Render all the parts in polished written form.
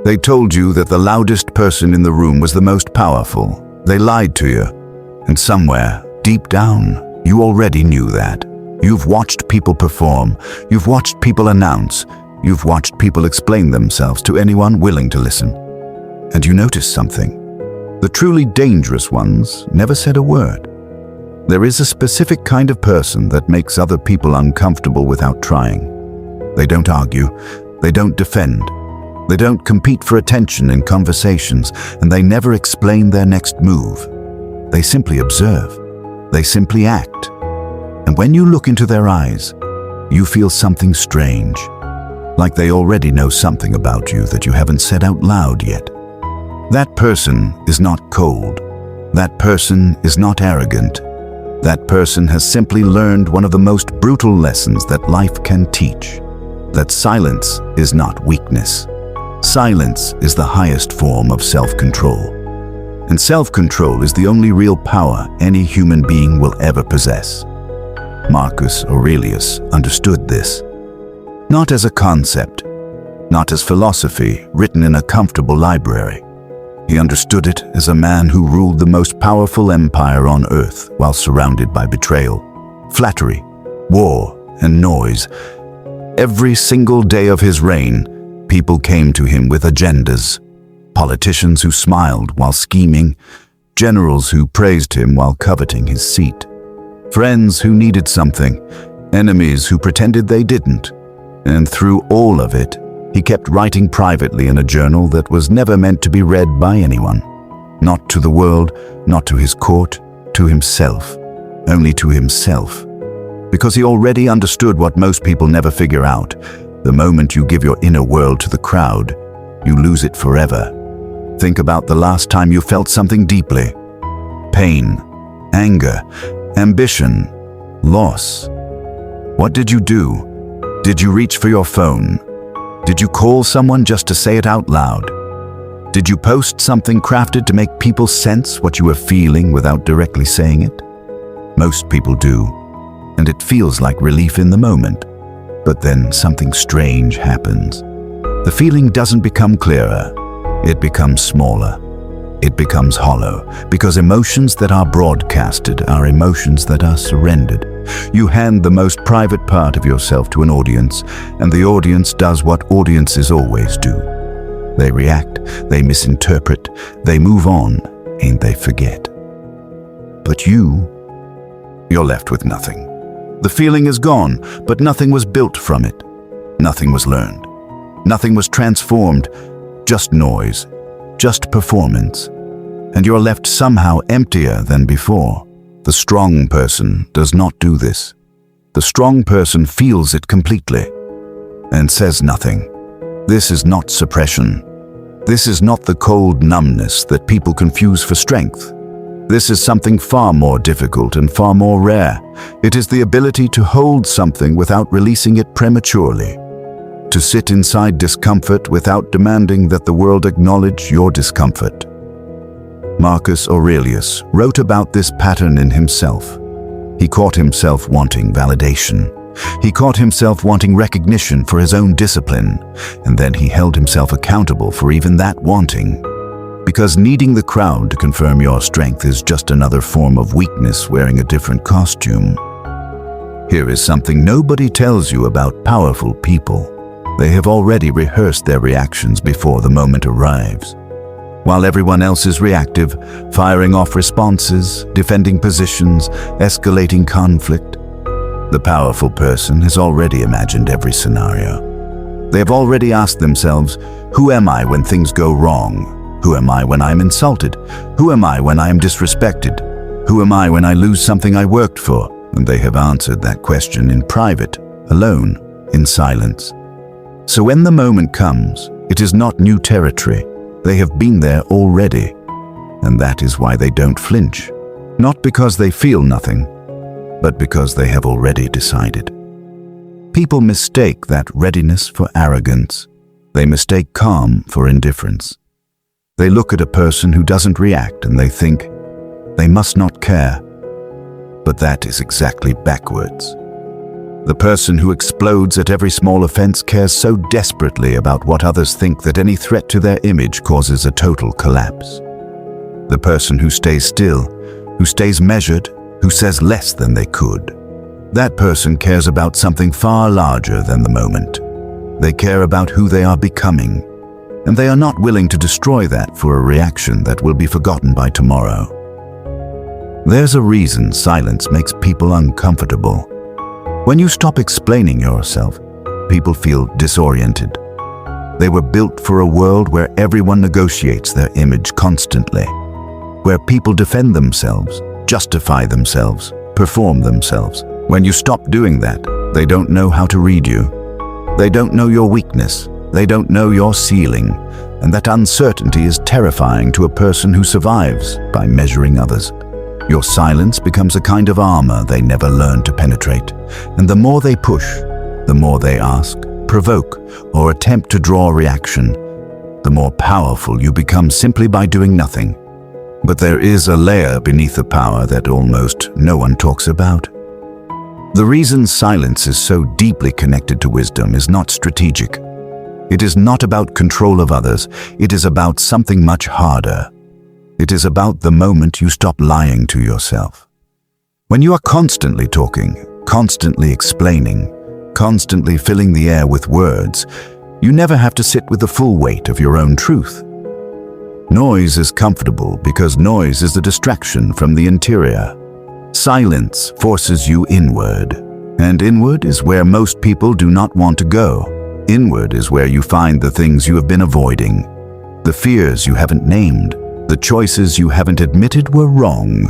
They told you that the loudest person in the room was the most powerful. They lied to you. And somewhere, deep down, you already knew that. You've watched people perform. You've watched people announce. You've watched people explain themselves to anyone willing to listen. And you noticed something. The truly dangerous ones never said a word. There is a specific kind of person that makes other people uncomfortable without trying. They don't argue. They don't defend. They don't compete for attention in conversations, and they never explain their next move. They simply observe. They simply act. And when you look into their eyes, you feel something strange, like they already know something about you that you haven't said out loud yet. That person is not cold. That person is not arrogant. That person has simply learned one of the most brutal lessons that life can teach, that silence is not weakness. Silence is the highest form of self-control. And self-control is the only real power any human being will ever possess. Marcus Aurelius understood this. Not as a concept, not as philosophy written in a comfortable library. He understood it as a man who ruled the most powerful empire on earth while surrounded by betrayal, flattery, war, and noise. Every single day of his reign, people came to him with agendas. Politicians who smiled while scheming, generals who praised him while coveting his seat, friends who needed something, enemies who pretended they didn't. And through all of it, he kept writing privately in a journal that was never meant to be read by anyone. Not to the world, not to his court, to himself. Only to himself. Because he already understood what most people never figure out. The moment you give your inner world to the crowd, you lose it forever. Think about the last time you felt something deeply. Pain, anger, ambition, loss. What did you do? Did you reach for your phone? Did you call someone just to say it out loud? Did you post something crafted to make people sense what you were feeling without directly saying it? Most people do, and it feels like relief in the moment. But then something strange happens. The feeling doesn't become clearer. It becomes smaller. It becomes hollow, because emotions that are broadcasted are emotions that are surrendered. You hand the most private part of yourself to an audience, and the audience does what audiences always do. They react, they misinterpret, they move on, and they forget. But you're left with nothing. The feeling is gone, but nothing was built from it. Nothing was learned. Nothing was transformed. Just noise, just performance. And you're left somehow emptier than before. The strong person does not do this. The strong person feels it completely and says nothing. This is not suppression. This is not the cold numbness that people confuse for strength. This is something far more difficult and far more rare. It is the ability to hold something without releasing it prematurely. To sit inside discomfort without demanding that the world acknowledge your discomfort. Marcus Aurelius wrote about this pattern in himself. He caught himself wanting validation. He caught himself wanting recognition for his own discipline, and then he held himself accountable for even that wanting. Because needing the crowd to confirm your strength is just another form of weakness wearing a different costume. Here is something nobody tells you about powerful people. They have already rehearsed their reactions before the moment arrives. While everyone else is reactive, firing off responses, defending positions, escalating conflict, the powerful person has already imagined every scenario. They have already asked themselves, who am I when things go wrong? Who am I when I'm insulted? Who am I when I am disrespected? Who am I when I lose something I worked for? And they have answered that question in private, alone, in silence. So when the moment comes, it is not new territory. They have been there already, and that is why they don't flinch. Not because they feel nothing, but because they have already decided. People mistake that readiness for arrogance. They mistake calm for indifference. They look at a person who doesn't react and they think, they must not care. But that is exactly backwards. The person who explodes at every small offense cares so desperately about what others think that any threat to their image causes a total collapse. The person who stays still, who stays measured, who says less than they could. That person cares about something far larger than the moment. They care about who they are becoming, and they are not willing to destroy that for a reaction that will be forgotten by tomorrow. There's a reason silence makes people uncomfortable. When you stop explaining yourself, people feel disoriented. They were built for a world where everyone negotiates their image constantly, where people defend themselves, justify themselves, perform themselves. When you stop doing that, they don't know how to read you. They don't know your weakness. They don't know your ceiling. And that uncertainty is terrifying to a person who survives by measuring others. Your silence becomes a kind of armor they never learn to penetrate. And the more they push, the more they ask, provoke, or attempt to draw a reaction, the more powerful you become simply by doing nothing. But there is a layer beneath the power that almost no one talks about. The reason silence is so deeply connected to wisdom is not strategic. It is not about control of others. It is about something much harder. It is about the moment you stop lying to yourself. When you are constantly talking, constantly explaining, constantly filling the air with words, you never have to sit with the full weight of your own truth. Noise is comfortable because noise is the distraction from the interior. Silence forces you inward, and inward is where most people do not want to go. Inward is where you find the things you have been avoiding, the fears you haven't named, the choices you haven't admitted were wrong,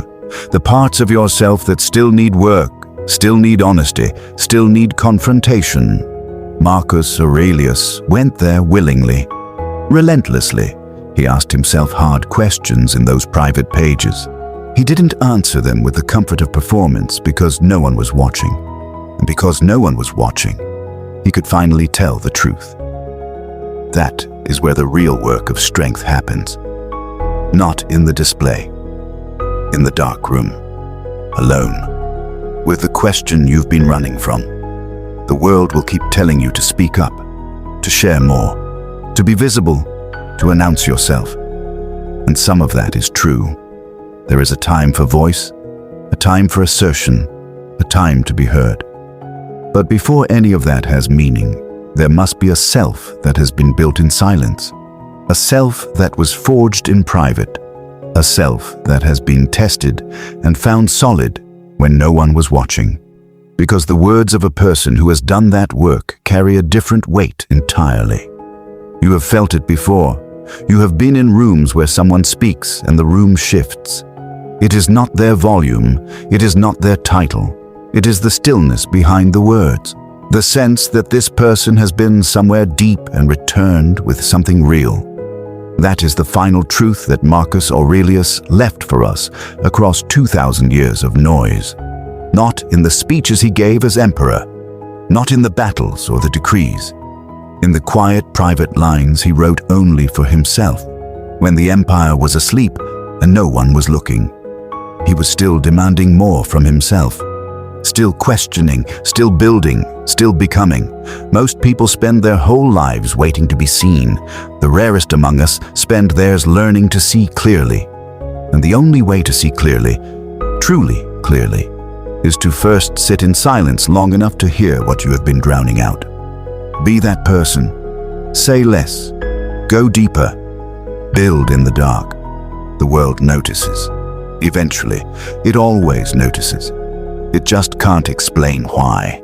the parts of yourself that still need work, still need honesty, still need confrontation. Marcus Aurelius went there willingly, relentlessly. He asked himself hard questions in those private pages. He didn't answer them with the comfort of performance because no one was watching. And because no one was watching, he could finally tell the truth. That is where the real work of strength happens. Not in the display. In the dark room. Alone. With the question you've been running from. The world will keep telling you to speak up, to share more, to be visible, to announce yourself. And some of that is true. There is a time for voice, a time for assertion, a time to be heard. But before any of that has meaning, there must be a self that has been built in silence, a self that was forged in private, a self that has been tested and found solid when no one was watching. Because the words of a person who has done that work carry a different weight entirely. You have felt it before. You have been in rooms where someone speaks and the room shifts. It is not their volume, it is not their title, it is the stillness behind the words, the sense that this person has been somewhere deep and returned with something real. That is the final truth that Marcus Aurelius left for us across 2,000 years of noise. Not in the speeches he gave as emperor, not in the battles or the decrees. In the quiet, private lines he wrote only for himself, when the empire was asleep and no one was looking. He was still demanding more from himself, still questioning, still building, still becoming. Most people spend their whole lives waiting to be seen. The rarest among us spend theirs learning to see clearly. And the only way to see clearly, truly clearly, is to first sit in silence long enough to hear what you have been drowning out. Be that person. Say less. Go deeper. Build in the dark. The world notices. Eventually, it always notices. It just can't explain why.